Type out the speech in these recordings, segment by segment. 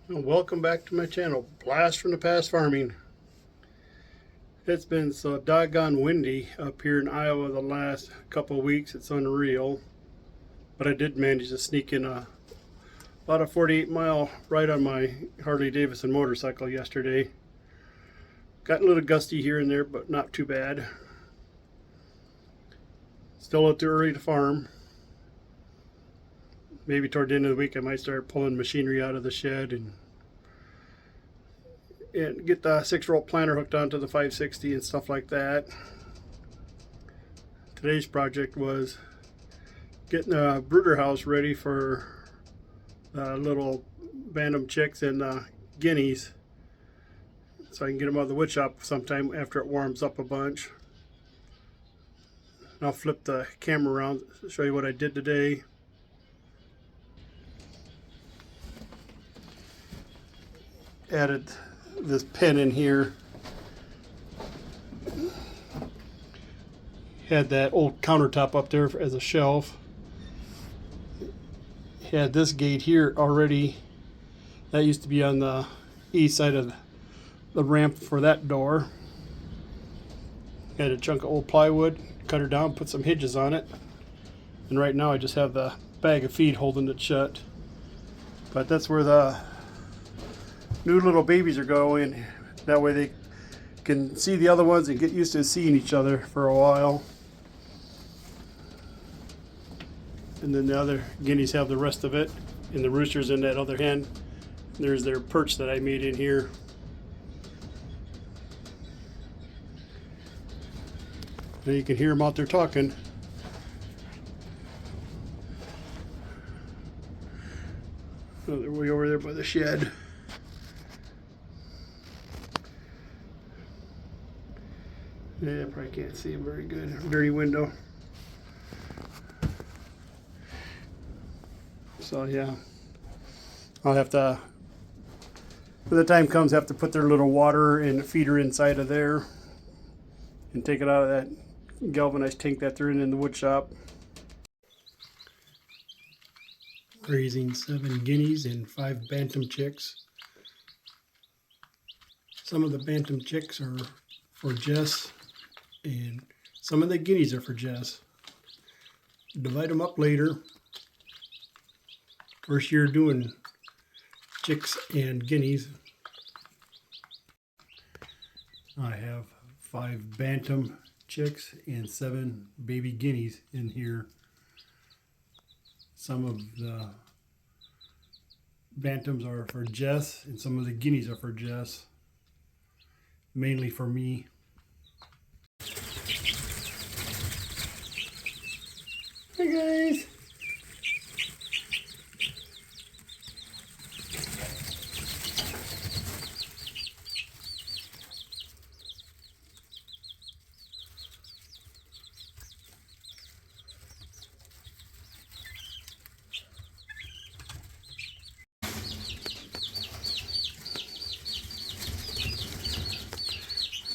Welcome back to my channel, Blast from the Past Farming. It's been so doggone windy up here in Iowa the last couple of weeks, it's unreal. But I did manage to sneak in about a 48-mile ride on my Harley Davidson motorcycle yesterday. Got a little gusty here and there, but not too bad. Still out too early to farm. Maybe toward the end of the week I might start pulling machinery out of the shed and get the 6-volt planter hooked onto the 560 and stuff like that. Today's project was getting a brooder house ready for little bantam chicks and guineas, so I can get them out of the wood shop sometime after it warms up a bunch. I'll flip the camera around to show you what I did today. Added this pen in here. Had that old countertop up there as a shelf. Had this gate here already. That used to be on the east side of the ramp for that door. Had a chunk of old plywood, cut her down, put some hinges on it. And right now I just have the bag of feed holding it shut. But that's where the new little babies are going. That way they can see the other ones and get used to seeing each other for a while. And then the other guineas have the rest of it, and the roosters in that other hen. There's their perch that I made in here. Now you can hear them out there talking. Oh, they're way over there by the shed. Yeah, probably can't see them very good. Dirty window. So yeah, I'll have to, when the time comes, have to put their little water and feeder inside of there and take it out of that galvanized tank that they're in the wood shop. Raising 7 guineas and 5 bantam chicks. Some of the bantam chicks are for Jess, and some of the guineas are for Jess. Divide them up later. First year doing chicks and guineas. I have 5 bantam chicks and 7 baby guineas in here. Some of the bantams are for Jess and some of the guineas are for Jess. Mainly for me. Hey guys!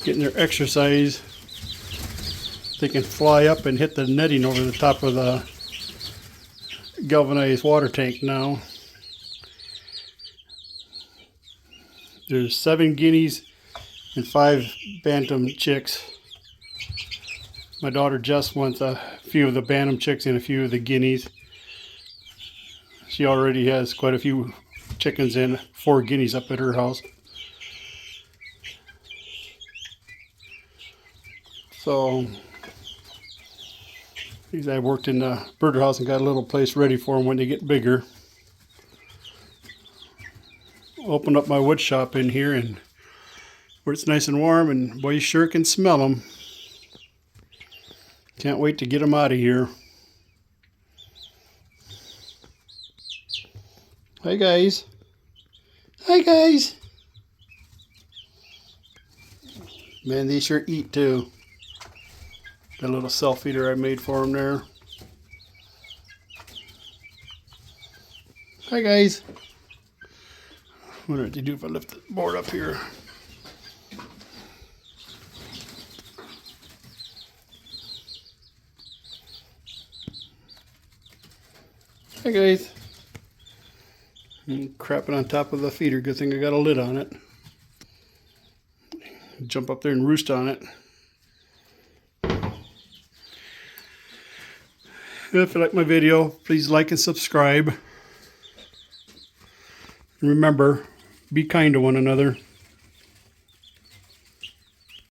Getting their exercise. They can fly up and hit the netting over the top of the galvanized water tank now. There's 7 guineas and 5 bantam chicks. My daughter Jess wants a few of the bantam chicks and a few of the guineas. She already has quite a few chickens and 4 guineas up at her house. So I worked in the birder house and got a little place ready for them when they get bigger. Opened up my wood shop in here, and where it's nice and warm, and boy, you sure can smell them. Can't wait to get them out of here. Hi guys. Hi guys. Man, they sure eat too. Got a little self feeder I made for them there. Hi guys. Wonder what they do if I lift the board up here. Hi guys. And crapping on top of the feeder. Good thing I got a lid on it. Jump up there and roost on it. If you like my video, please like and subscribe. Remember, be kind to one another.